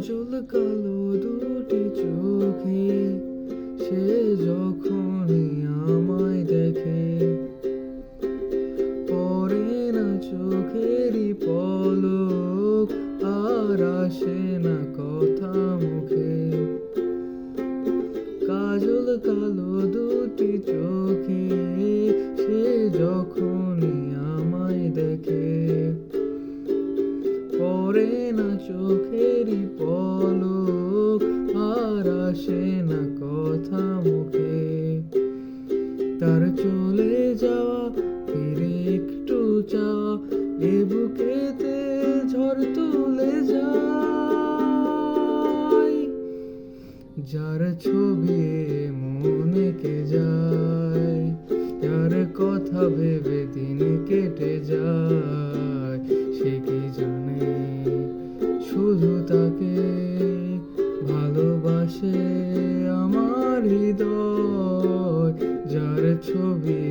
কাজল কালো দুটি চোখে সে যখনই আমায় দেখে, পড়ে না চোখেরই পলক, আর আসে না কথা মুখে। কাজল কালো দুটি চোখে সে যখনই আমায় দেখে, পড়ে না চোখেরই পলক, আর আসে না কথা মুখে। তার চলে যাওয়া ফিরে একটু চাওয়া, এ বুকেতে ঝড় তুলে যায়। যার ছবি মনে কে যায়, যার কথা ভেবে দিন কেটে যায়, সে কি জানে শুধু তাকে ভালোবাসে আমার হৃদয়। যার ছবি